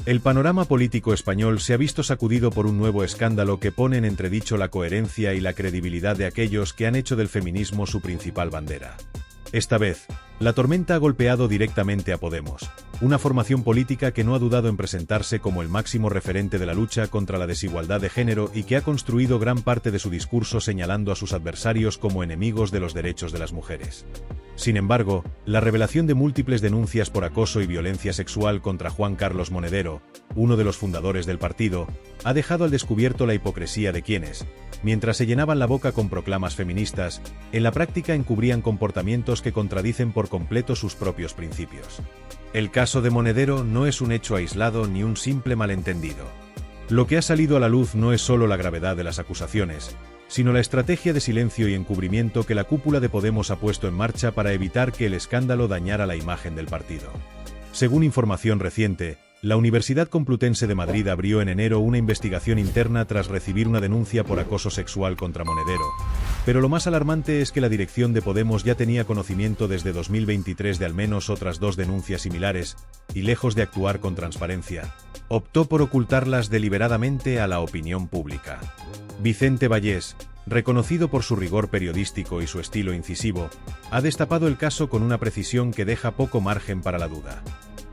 El panorama político español se ha visto sacudido por un nuevo escándalo que pone en entredicho la coherencia y la credibilidad de aquellos que han hecho del feminismo su principal bandera. Esta vez, la tormenta ha golpeado directamente a Podemos, una formación política que no ha dudado en presentarse como el máximo referente de la lucha contra la desigualdad de género y que ha construido gran parte de su discurso señalando a sus adversarios como enemigos de los derechos de las mujeres. Sin embargo, la revelación de múltiples denuncias por acoso y violencia sexual contra Juan Carlos Monedero, uno de los fundadores del partido, ha dejado al descubierto la hipocresía de quienes, mientras se llenaban la boca con proclamas feministas, en la práctica encubrían comportamientos que contradicen por completo sus propios principios. El caso de Monedero no es un hecho aislado ni un simple malentendido. Lo que ha salido a la luz no es solo la gravedad de las acusaciones, sino la estrategia de silencio y encubrimiento que la cúpula de Podemos ha puesto en marcha para evitar que el escándalo dañara la imagen del partido. Según información reciente, la Universidad Complutense de Madrid abrió en enero una investigación interna tras recibir una denuncia por acoso sexual contra Monedero. Pero lo más alarmante es que la dirección de Podemos ya tenía conocimiento desde 2023 de al menos otras 2 denuncias similares, y lejos de actuar con transparencia, optó por ocultarlas deliberadamente a la opinión pública. Vicente Vallés, reconocido por su rigor periodístico y su estilo incisivo, ha destapado el caso con una precisión que deja poco margen para la duda.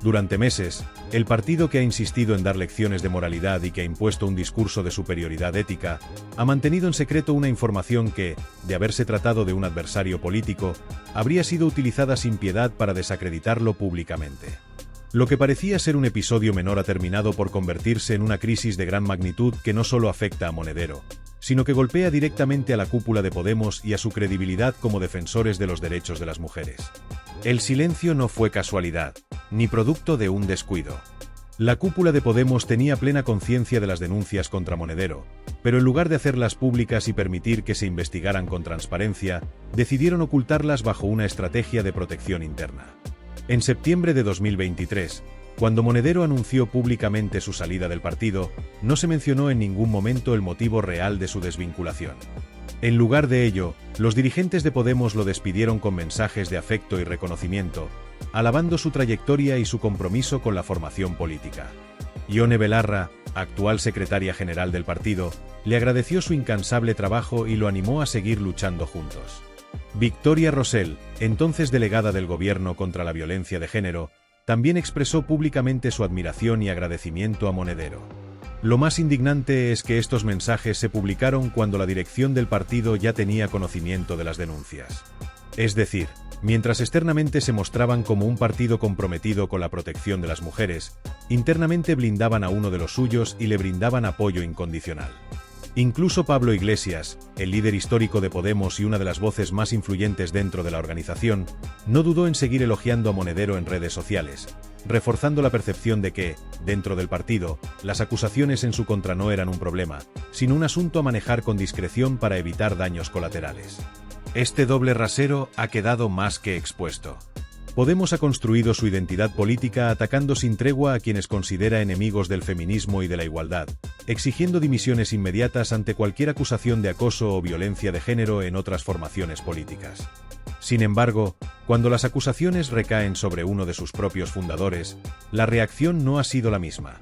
Durante meses, el partido que ha insistido en dar lecciones de moralidad y que ha impuesto un discurso de superioridad ética, ha mantenido en secreto una información que, de haberse tratado de un adversario político, habría sido utilizada sin piedad para desacreditarlo públicamente. Lo que parecía ser un episodio menor ha terminado por convertirse en una crisis de gran magnitud que no solo afecta a Monedero, sino que golpea directamente a la cúpula de Podemos y a su credibilidad como defensores de los derechos de las mujeres. El silencio no fue casualidad, ni producto de un descuido. La cúpula de Podemos tenía plena conciencia de las denuncias contra Monedero, pero en lugar de hacerlas públicas y permitir que se investigaran con transparencia, decidieron ocultarlas bajo una estrategia de protección interna. En septiembre de 2023, cuando Monedero anunció públicamente su salida del partido, no se mencionó en ningún momento el motivo real de su desvinculación. En lugar de ello, los dirigentes de Podemos lo despidieron con mensajes de afecto y reconocimiento, alabando su trayectoria y su compromiso con la formación política. Ione Belarra, actual secretaria general del partido, le agradeció su incansable trabajo y lo animó a seguir luchando juntos. Victoria Rosell, entonces delegada del Gobierno contra la violencia de género, también expresó públicamente su admiración y agradecimiento a Monedero. Lo más indignante es que estos mensajes se publicaron cuando la dirección del partido ya tenía conocimiento de las denuncias. Es decir, mientras externamente se mostraban como un partido comprometido con la protección de las mujeres, internamente blindaban a uno de los suyos y le brindaban apoyo incondicional. Incluso Pablo Iglesias, el líder histórico de Podemos y una de las voces más influyentes dentro de la organización, no dudó en seguir elogiando a Monedero en redes sociales, reforzando la percepción de que, dentro del partido, las acusaciones en su contra no eran un problema, sino un asunto a manejar con discreción para evitar daños colaterales. Este doble rasero ha quedado más que expuesto. Podemos ha construido su identidad política atacando sin tregua a quienes considera enemigos del feminismo y de la igualdad, exigiendo dimisiones inmediatas ante cualquier acusación de acoso o violencia de género en otras formaciones políticas. Sin embargo, cuando las acusaciones recaen sobre uno de sus propios fundadores, la reacción no ha sido la misma.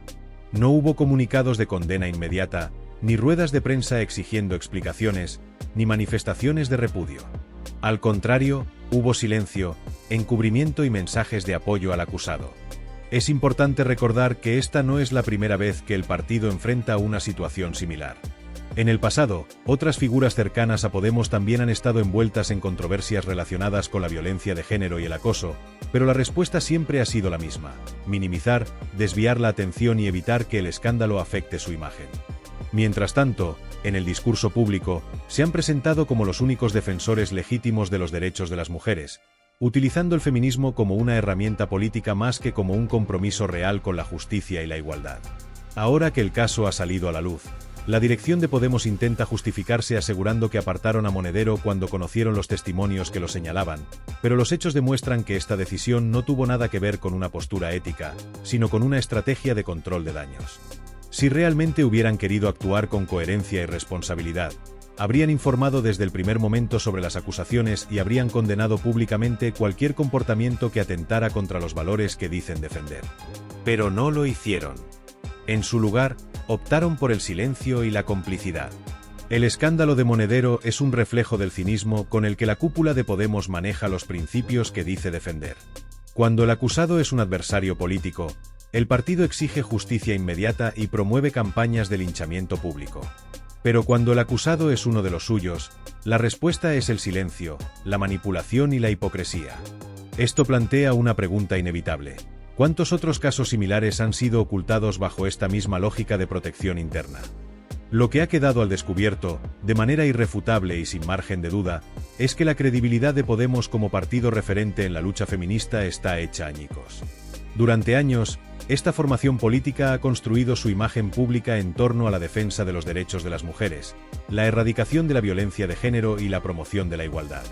No hubo comunicados de condena inmediata, ni ruedas de prensa exigiendo explicaciones, ni manifestaciones de repudio. Al contrario, hubo silencio, encubrimiento y mensajes de apoyo al acusado. Es importante recordar que esta no es la primera vez que el partido enfrenta una situación similar. En el pasado, otras figuras cercanas a Podemos también han estado envueltas en controversias relacionadas con la violencia de género y el acoso, pero la respuesta siempre ha sido la misma: minimizar, desviar la atención y evitar que el escándalo afecte su imagen. Mientras tanto, en el discurso público, se han presentado como los únicos defensores legítimos de los derechos de las mujeres, utilizando el feminismo como una herramienta política más que como un compromiso real con la justicia y la igualdad. Ahora que el caso ha salido a la luz, la dirección de Podemos intenta justificarse asegurando que apartaron a Monedero cuando conocieron los testimonios que lo señalaban, pero los hechos demuestran que esta decisión no tuvo nada que ver con una postura ética, sino con una estrategia de control de daños. Si realmente hubieran querido actuar con coherencia y responsabilidad, habrían informado desde el primer momento sobre las acusaciones y habrían condenado públicamente cualquier comportamiento que atentara contra los valores que dicen defender. Pero no lo hicieron. En su lugar, optaron por el silencio y la complicidad. El escándalo de Monedero es un reflejo del cinismo con el que la cúpula de Podemos maneja los principios que dice defender. Cuando el acusado es un adversario político, el partido exige justicia inmediata y promueve campañas de linchamiento público. Pero cuando el acusado es uno de los suyos, la respuesta es el silencio, la manipulación y la hipocresía. Esto plantea una pregunta inevitable. ¿Cuántos otros casos similares han sido ocultados bajo esta misma lógica de protección interna? Lo que ha quedado al descubierto, de manera irrefutable y sin margen de duda, es que la credibilidad de Podemos como partido referente en la lucha feminista está hecha añicos. Durante años, esta formación política ha construido su imagen pública en torno a la defensa de los derechos de las mujeres, la erradicación de la violencia de género y la promoción de la igualdad.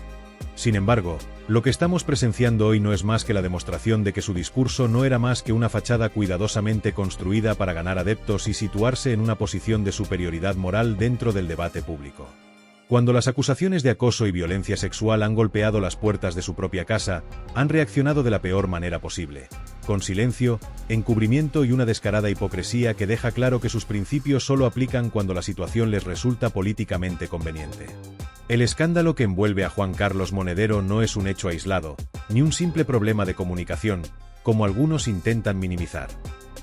Sin embargo, lo que estamos presenciando hoy no es más que la demostración de que su discurso no era más que una fachada cuidadosamente construida para ganar adeptos y situarse en una posición de superioridad moral dentro del debate público. Cuando las acusaciones de acoso y violencia sexual han golpeado las puertas de su propia casa, han reaccionado de la peor manera posible, con silencio, encubrimiento y una descarada hipocresía que deja claro que sus principios solo aplican cuando la situación les resulta políticamente conveniente. El escándalo que envuelve a Juan Carlos Monedero no es un hecho aislado, ni un simple problema de comunicación, como algunos intentan minimizar.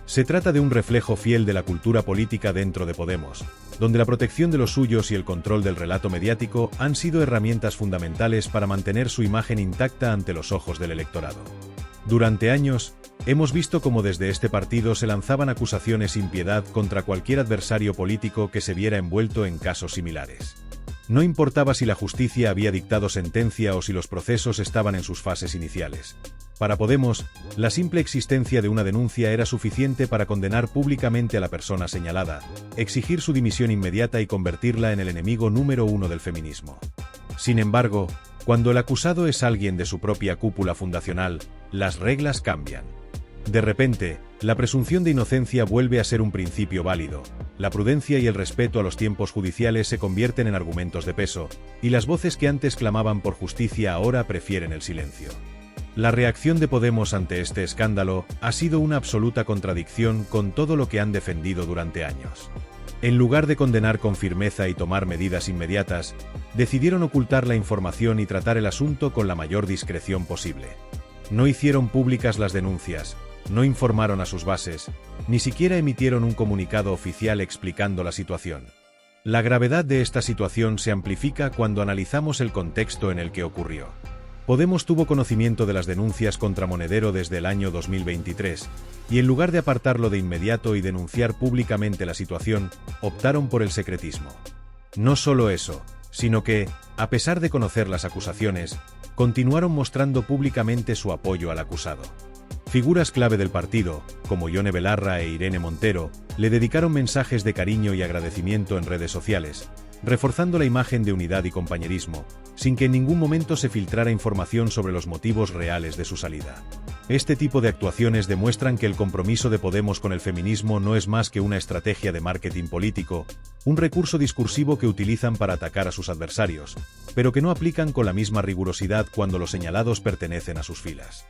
Se trata de un reflejo fiel de la cultura política dentro de Podemos, donde la protección de los suyos y el control del relato mediático han sido herramientas fundamentales para mantener su imagen intacta ante los ojos del electorado. Durante años, hemos visto cómo desde este partido se lanzaban acusaciones sin piedad contra cualquier adversario político que se viera envuelto en casos similares. No importaba si la justicia había dictado sentencia o si los procesos estaban en sus fases iniciales. Para Podemos, la simple existencia de una denuncia era suficiente para condenar públicamente a la persona señalada, exigir su dimisión inmediata y convertirla en el enemigo número uno del feminismo. Sin embargo, cuando el acusado es alguien de su propia cúpula fundacional, las reglas cambian. De repente, la presunción de inocencia vuelve a ser un principio válido, la prudencia y el respeto a los tiempos judiciales se convierten en argumentos de peso, y las voces que antes clamaban por justicia ahora prefieren el silencio. La reacción de Podemos ante este escándalo ha sido una absoluta contradicción con todo lo que han defendido durante años. En lugar de condenar con firmeza y tomar medidas inmediatas, decidieron ocultar la información y tratar el asunto con la mayor discreción posible. No hicieron públicas las denuncias, no informaron a sus bases, ni siquiera emitieron un comunicado oficial explicando la situación. La gravedad de esta situación se amplifica cuando analizamos el contexto en el que ocurrió. Podemos tuvo conocimiento de las denuncias contra Monedero desde el año 2023, y en lugar de apartarlo de inmediato y denunciar públicamente la situación, optaron por el secretismo. No solo eso, sino que, a pesar de conocer las acusaciones, continuaron mostrando públicamente su apoyo al acusado. Figuras clave del partido, como Ione Belarra e Irene Montero, le dedicaron mensajes de cariño y agradecimiento en redes sociales, reforzando la imagen de unidad y compañerismo, sin que en ningún momento se filtrara información sobre los motivos reales de su salida. Este tipo de actuaciones demuestran que el compromiso de Podemos con el feminismo no es más que una estrategia de marketing político, un recurso discursivo que utilizan para atacar a sus adversarios, pero que no aplican con la misma rigurosidad cuando los señalados pertenecen a sus filas.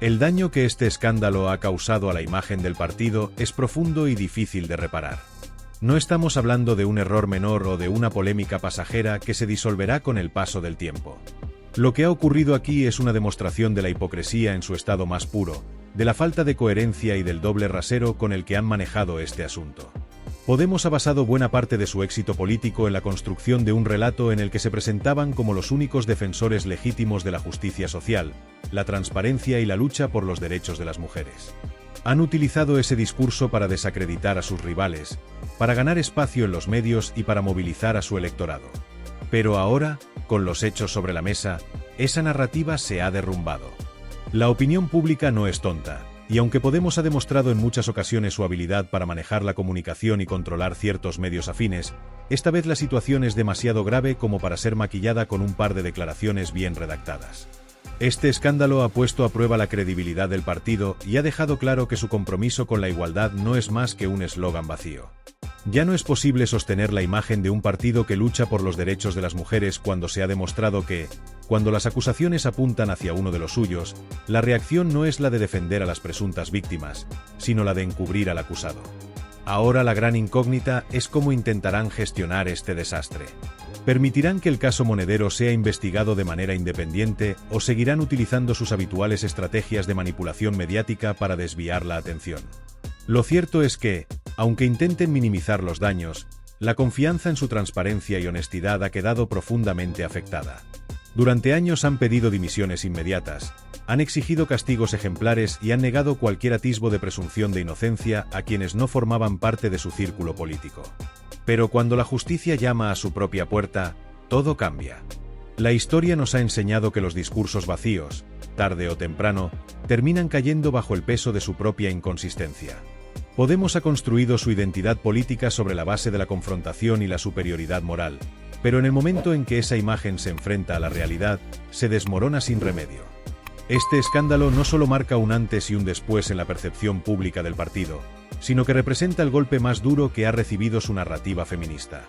El daño que este escándalo ha causado a la imagen del partido es profundo y difícil de reparar. No estamos hablando de un error menor o de una polémica pasajera que se disolverá con el paso del tiempo. Lo que ha ocurrido aquí es una demostración de la hipocresía en su estado más puro, de la falta de coherencia y del doble rasero con el que han manejado este asunto. Podemos ha basado buena parte de su éxito político en la construcción de un relato en el que se presentaban como los únicos defensores legítimos de la justicia social, la transparencia y la lucha por los derechos de las mujeres. Han utilizado ese discurso para desacreditar a sus rivales, para ganar espacio en los medios y para movilizar a su electorado. Pero ahora, con los hechos sobre la mesa, esa narrativa se ha derrumbado. La opinión pública no es tonta, y aunque Podemos ha demostrado en muchas ocasiones su habilidad para manejar la comunicación y controlar ciertos medios afines, esta vez la situación es demasiado grave como para ser maquillada con un par de declaraciones bien redactadas. Este escándalo ha puesto a prueba la credibilidad del partido y ha dejado claro que su compromiso con la igualdad no es más que un eslogan vacío. Ya no es posible sostener la imagen de un partido que lucha por los derechos de las mujeres cuando se ha demostrado que, cuando las acusaciones apuntan hacia uno de los suyos, la reacción no es la de defender a las presuntas víctimas, sino la de encubrir al acusado. Ahora la gran incógnita es cómo intentarán gestionar este desastre. ¿Permitirán que el caso Monedero sea investigado de manera independiente o seguirán utilizando sus habituales estrategias de manipulación mediática para desviar la atención? Lo cierto es que, aunque intenten minimizar los daños, la confianza en su transparencia y honestidad ha quedado profundamente afectada. Durante años han pedido dimisiones inmediatas, han exigido castigos ejemplares y han negado cualquier atisbo de presunción de inocencia a quienes no formaban parte de su círculo político. Pero cuando la justicia llama a su propia puerta, todo cambia. La historia nos ha enseñado que los discursos vacíos, tarde o temprano, terminan cayendo bajo el peso de su propia inconsistencia. Podemos ha construido su identidad política sobre la base de la confrontación y la superioridad moral, pero en el momento en que esa imagen se enfrenta a la realidad, se desmorona sin remedio. Este escándalo no solo marca un antes y un después en la percepción pública del partido, sino que representa el golpe más duro que ha recibido su narrativa feminista.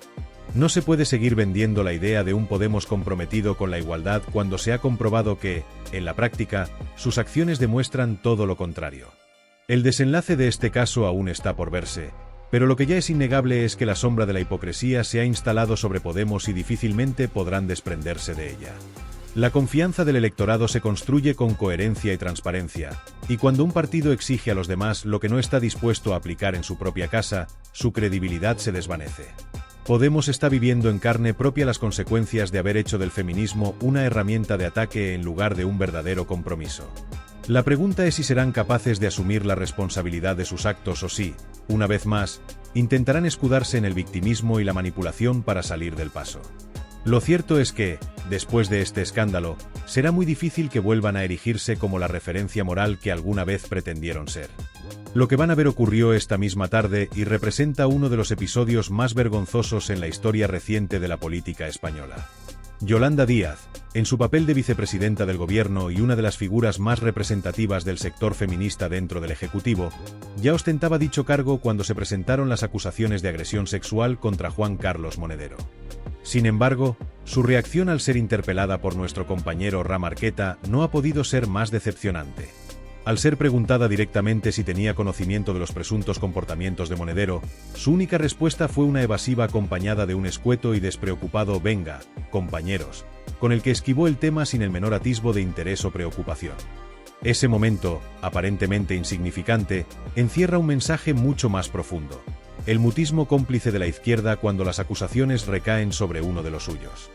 No se puede seguir vendiendo la idea de un Podemos comprometido con la igualdad cuando se ha comprobado que, en la práctica, sus acciones demuestran todo lo contrario. El desenlace de este caso aún está por verse, pero lo que ya es innegable es que la sombra de la hipocresía se ha instalado sobre Podemos y difícilmente podrán desprenderse de ella. La confianza del electorado se construye con coherencia y transparencia, y cuando un partido exige a los demás lo que no está dispuesto a aplicar en su propia casa, su credibilidad se desvanece. Podemos está viviendo en carne propia las consecuencias de haber hecho del feminismo una herramienta de ataque en lugar de un verdadero compromiso. La pregunta es si serán capaces de asumir la responsabilidad de sus actos o si, una vez más, intentarán escudarse en el victimismo y la manipulación para salir del paso. Lo cierto es que, después de este escándalo, será muy difícil que vuelvan a erigirse como la referencia moral que alguna vez pretendieron ser. Lo que van a ver ocurrió esta misma tarde y representa uno de los episodios más vergonzosos en la historia reciente de la política española. Yolanda Díaz, en su papel de vicepresidenta del gobierno y una de las figuras más representativas del sector feminista dentro del Ejecutivo, ya ostentaba dicho cargo cuando se presentaron las acusaciones de agresión sexual contra Juan Carlos Monedero. Sin embargo, su reacción al ser interpelada por nuestro compañero Ra Marqueta no ha podido ser más decepcionante. Al ser preguntada directamente si tenía conocimiento de los presuntos comportamientos de Monedero, su única respuesta fue una evasiva acompañada de un escueto y despreocupado «venga, compañeros», con el que esquivó el tema sin el menor atisbo de interés o preocupación. Ese momento, aparentemente insignificante, encierra un mensaje mucho más profundo. El mutismo cómplice de la izquierda cuando las acusaciones recaen sobre uno de los suyos.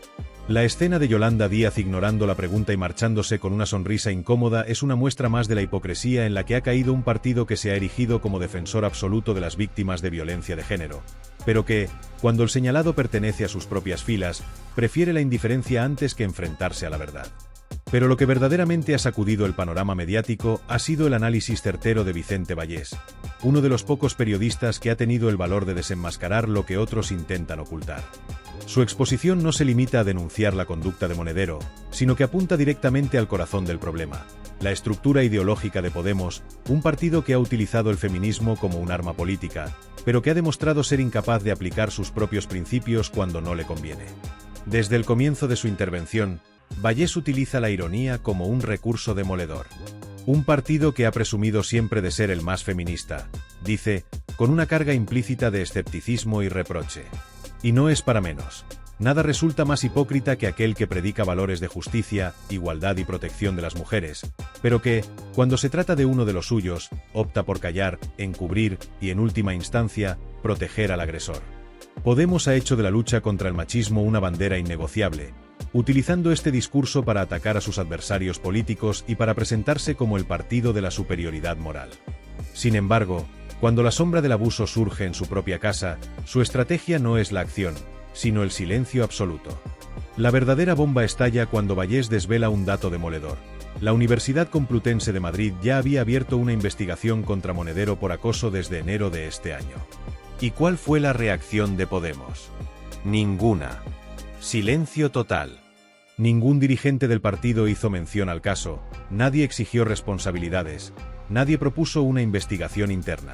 La escena de Yolanda Díaz ignorando la pregunta y marchándose con una sonrisa incómoda es una muestra más de la hipocresía en la que ha caído un partido que se ha erigido como defensor absoluto de las víctimas de violencia de género, pero que, cuando el señalado pertenece a sus propias filas, prefiere la indiferencia antes que enfrentarse a la verdad. Pero lo que verdaderamente ha sacudido el panorama mediático ha sido el análisis certero de Vicente Vallés, uno de los pocos periodistas que ha tenido el valor de desenmascarar lo que otros intentan ocultar. Su exposición no se limita a denunciar la conducta de Monedero, sino que apunta directamente al corazón del problema, la estructura ideológica de Podemos, un partido que ha utilizado el feminismo como un arma política, pero que ha demostrado ser incapaz de aplicar sus propios principios cuando no le conviene. Desde el comienzo de su intervención, Vallés utiliza la ironía como un recurso demoledor. Un partido que ha presumido siempre de ser el más feminista, dice, con una carga implícita de escepticismo y reproche. Y no es para menos. Nada resulta más hipócrita que aquel que predica valores de justicia, igualdad y protección de las mujeres, pero que, cuando se trata de uno de los suyos, opta por callar, encubrir y, en última instancia, proteger al agresor. Podemos ha hecho de la lucha contra el machismo una bandera innegociable, utilizando este discurso para atacar a sus adversarios políticos y para presentarse como el partido de la superioridad moral. Sin embargo, cuando la sombra del abuso surge en su propia casa, su estrategia no es la acción, sino el silencio absoluto. La verdadera bomba estalla cuando Vallés desvela un dato demoledor. La Universidad Complutense de Madrid ya había abierto una investigación contra Monedero por acoso desde enero de este año. ¿Y cuál fue la reacción de Podemos? Ninguna. Silencio total. Ningún dirigente del partido hizo mención al caso, nadie exigió responsabilidades, nadie propuso una investigación interna.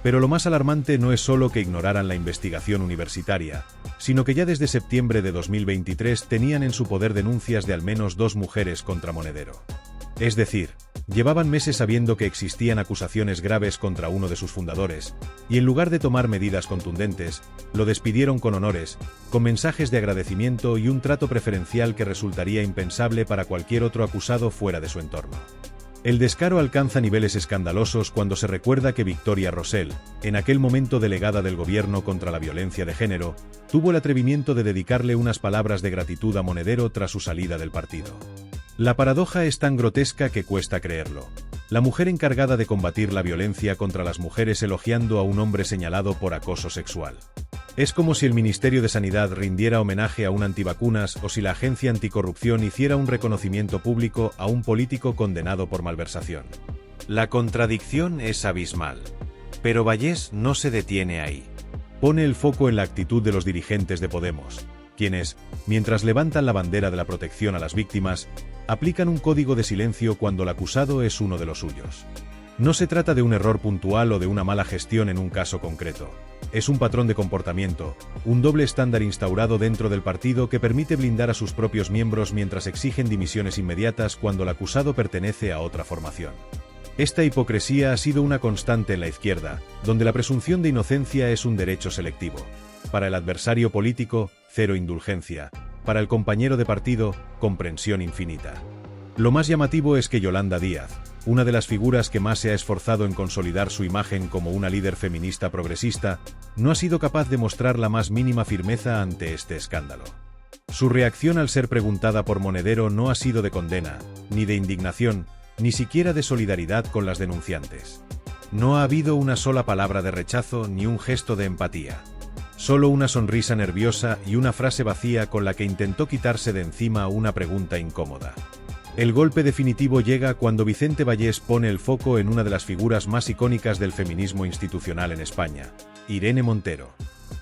Pero lo más alarmante no es solo que ignoraran la investigación universitaria, sino que ya desde septiembre de 2023 tenían en su poder denuncias de al menos 2 mujeres contra Monedero. Es decir, llevaban meses sabiendo que existían acusaciones graves contra uno de sus fundadores, y en lugar de tomar medidas contundentes, lo despidieron con honores, con mensajes de agradecimiento y un trato preferencial que resultaría impensable para cualquier otro acusado fuera de su entorno. El descaro alcanza niveles escandalosos cuando se recuerda que Victoria Rosell, en aquel momento delegada del gobierno contra la violencia de género, tuvo el atrevimiento de dedicarle unas palabras de gratitud a Monedero tras su salida del partido. La paradoja es tan grotesca que cuesta creerlo. La mujer encargada de combatir la violencia contra las mujeres elogiando a un hombre señalado por acoso sexual. Es como si el Ministerio de Sanidad rindiera homenaje a un antivacunas o si la Agencia Anticorrupción hiciera un reconocimiento público a un político condenado por malversación. La contradicción es abismal. Pero Vallés no se detiene ahí. Pone el foco en la actitud de los dirigentes de Podemos, quienes, mientras levantan la bandera de la protección a las víctimas, aplican un código de silencio cuando el acusado es uno de los suyos. No se trata de un error puntual o de una mala gestión en un caso concreto. Es un patrón de comportamiento, un doble estándar instaurado dentro del partido que permite blindar a sus propios miembros mientras exigen dimisiones inmediatas cuando el acusado pertenece a otra formación. Esta hipocresía ha sido una constante en la izquierda, donde la presunción de inocencia es un derecho selectivo. Para el adversario político, cero indulgencia. Para el compañero de partido, comprensión infinita. Lo más llamativo es que Yolanda Díaz, una de las figuras que más se ha esforzado en consolidar su imagen como una líder feminista progresista, no ha sido capaz de mostrar la más mínima firmeza ante este escándalo. Su reacción al ser preguntada por Monedero no ha sido de condena, ni de indignación, ni siquiera de solidaridad con las denunciantes. No ha habido una sola palabra de rechazo ni un gesto de empatía. Solo una sonrisa nerviosa y una frase vacía con la que intentó quitarse de encima una pregunta incómoda. El golpe definitivo llega cuando Vicente Vallés pone el foco en una de las figuras más icónicas del feminismo institucional en España, Irene Montero.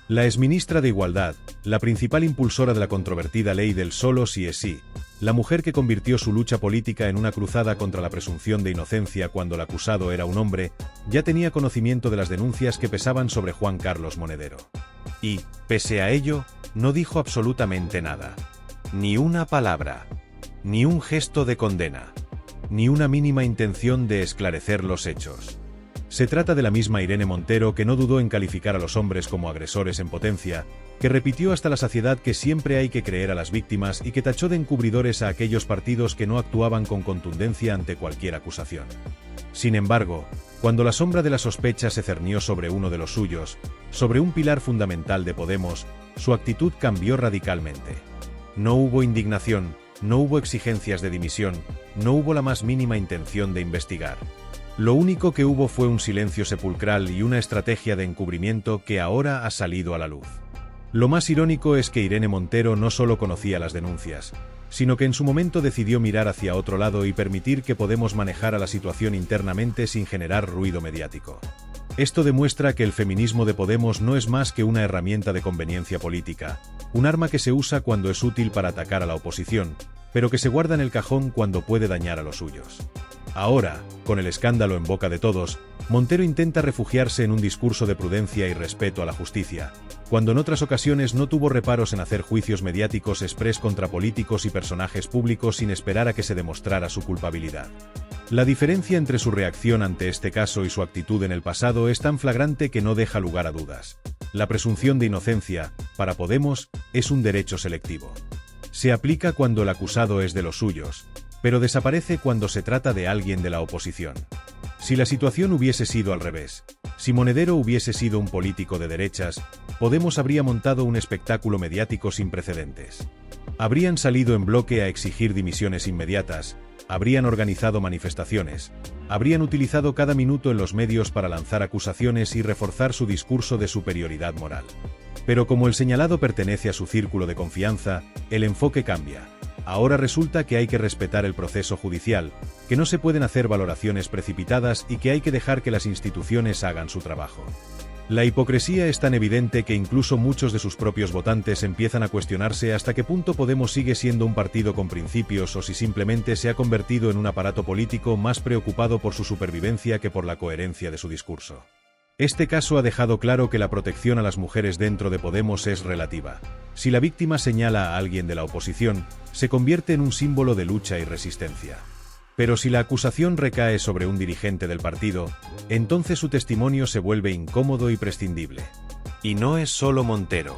La exministra de Igualdad, la principal impulsora de la controvertida ley del solo sí es sí, la mujer que convirtió su lucha política en una cruzada contra la presunción de inocencia cuando el acusado era un hombre, ya tenía conocimiento de las denuncias que pesaban sobre Juan Carlos Monedero. Y, pese a ello, no dijo absolutamente nada. Ni una palabra. Ni un gesto de condena. Ni una mínima intención de esclarecer los hechos. Se trata de la misma Irene Montero que no dudó en calificar a los hombres como agresores en potencia, que repitió hasta la saciedad que siempre hay que creer a las víctimas y que tachó de encubridores a aquellos partidos que no actuaban con contundencia ante cualquier acusación. Sin embargo, cuando la sombra de la sospecha se cernió sobre uno de los suyos, sobre un pilar fundamental de Podemos, su actitud cambió radicalmente. No hubo indignación, no hubo exigencias de dimisión, no hubo la más mínima intención de investigar. Lo único que hubo fue un silencio sepulcral y una estrategia de encubrimiento que ahora ha salido a la luz. Lo más irónico es que Irene Montero no solo conocía las denuncias, sino que en su momento decidió mirar hacia otro lado y permitir que Podemos manejara la situación internamente sin generar ruido mediático. Esto demuestra que el feminismo de Podemos no es más que una herramienta de conveniencia política, un arma que se usa cuando es útil para atacar a la oposición, pero que se guarda en el cajón cuando puede dañar a los suyos. Ahora, con el escándalo en boca de todos, Montero intenta refugiarse en un discurso de prudencia y respeto a la justicia, cuando en otras ocasiones no tuvo reparos en hacer juicios mediáticos exprés contra políticos y personajes públicos sin esperar a que se demostrara su culpabilidad. La diferencia entre su reacción ante este caso y su actitud en el pasado es tan flagrante que no deja lugar a dudas. La presunción de inocencia, para Podemos, es un derecho selectivo. Se aplica cuando el acusado es de los suyos, pero desaparece cuando se trata de alguien de la oposición. Si la situación hubiese sido al revés, si Monedero hubiese sido un político de derechas, Podemos habría montado un espectáculo mediático sin precedentes. Habrían salido en bloque a exigir dimisiones inmediatas, habrían organizado manifestaciones, habrían utilizado cada minuto en los medios para lanzar acusaciones y reforzar su discurso de superioridad moral. Pero como el señalado pertenece a su círculo de confianza, el enfoque cambia. Ahora resulta que hay que respetar el proceso judicial, que no se pueden hacer valoraciones precipitadas y que hay que dejar que las instituciones hagan su trabajo. La hipocresía es tan evidente que incluso muchos de sus propios votantes empiezan a cuestionarse hasta qué punto Podemos sigue siendo un partido con principios o si simplemente se ha convertido en un aparato político más preocupado por su supervivencia que por la coherencia de su discurso. Este caso ha dejado claro que la protección a las mujeres dentro de Podemos es relativa. Si la víctima señala a alguien de la oposición, se convierte en un símbolo de lucha y resistencia. Pero si la acusación recae sobre un dirigente del partido, entonces su testimonio se vuelve incómodo y prescindible. Y no es solo Montero.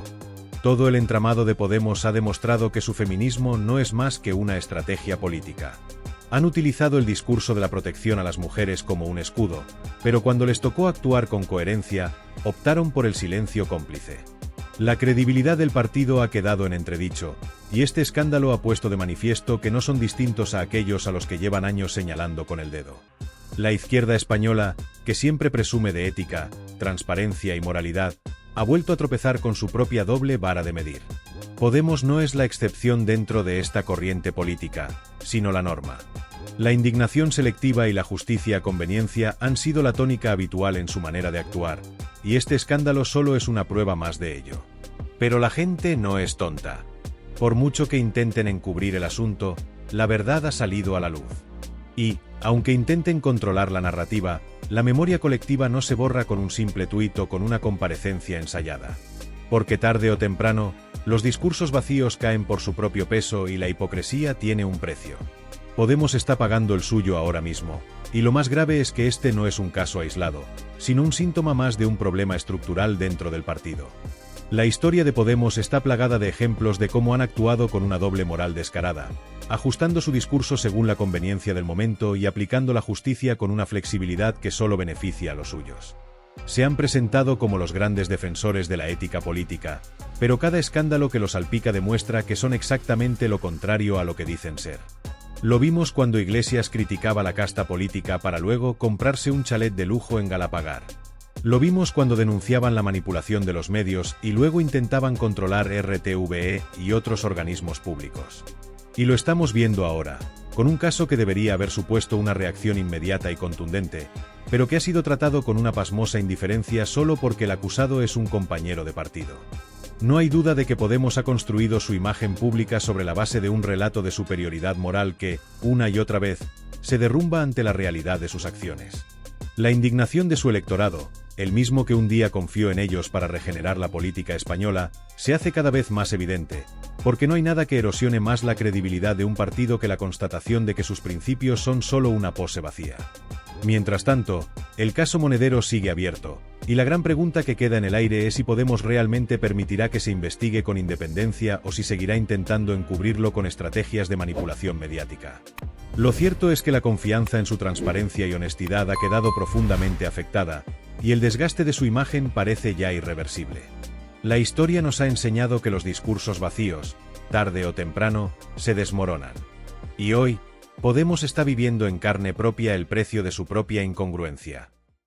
Todo el entramado de Podemos ha demostrado que su feminismo no es más que una estrategia política. Han utilizado el discurso de la protección a las mujeres como un escudo, pero cuando les tocó actuar con coherencia, optaron por el silencio cómplice. La credibilidad del partido ha quedado en entredicho, y este escándalo ha puesto de manifiesto que no son distintos a aquellos a los que llevan años señalando con el dedo. La izquierda española, que siempre presume de ética, transparencia y moralidad, ha vuelto a tropezar con su propia doble vara de medir. Podemos no es la excepción dentro de esta corriente política, sino la norma. La indignación selectiva y la justicia a conveniencia han sido la tónica habitual en su manera de actuar, y este escándalo solo es una prueba más de ello. Pero la gente no es tonta. Por mucho que intenten encubrir el asunto, la verdad ha salido a la luz. Y, aunque intenten controlar la narrativa, la memoria colectiva no se borra con un simple tuit o con una comparecencia ensayada. Porque tarde o temprano, los discursos vacíos caen por su propio peso y la hipocresía tiene un precio. Podemos está pagando el suyo ahora mismo, y lo más grave es que este no es un caso aislado, sino un síntoma más de un problema estructural dentro del partido. La historia de Podemos está plagada de ejemplos de cómo han actuado con una doble moral descarada, ajustando su discurso según la conveniencia del momento y aplicando la justicia con una flexibilidad que solo beneficia a los suyos. Se han presentado como los grandes defensores de la ética política, pero cada escándalo que los salpica demuestra que son exactamente lo contrario a lo que dicen ser. Lo vimos cuando Iglesias criticaba la casta política para luego comprarse un chalet de lujo en Galapagar. Lo vimos cuando denunciaban la manipulación de los medios y luego intentaban controlar RTVE y otros organismos públicos. Y lo estamos viendo ahora, con un caso que debería haber supuesto una reacción inmediata y contundente, pero que ha sido tratado con una pasmosa indiferencia solo porque el acusado es un compañero de partido. No hay duda de que Podemos ha construido su imagen pública sobre la base de un relato de superioridad moral que, una y otra vez, se derrumba ante la realidad de sus acciones. La indignación de su electorado, el mismo que un día confió en ellos para regenerar la política española, se hace cada vez más evidente, porque no hay nada que erosione más la credibilidad de un partido que la constatación de que sus principios son solo una pose vacía. Mientras tanto, el caso Monedero sigue abierto, y la gran pregunta que queda en el aire es si Podemos realmente permitirá que se investigue con independencia o si seguirá intentando encubrirlo con estrategias de manipulación mediática. Lo cierto es que la confianza en su transparencia y honestidad ha quedado profundamente afectada, y el desgaste de su imagen parece ya irreversible. La historia nos ha enseñado que los discursos vacíos, tarde o temprano, se desmoronan. Y hoy, Podemos está viviendo en carne propia el precio de su propia incongruencia.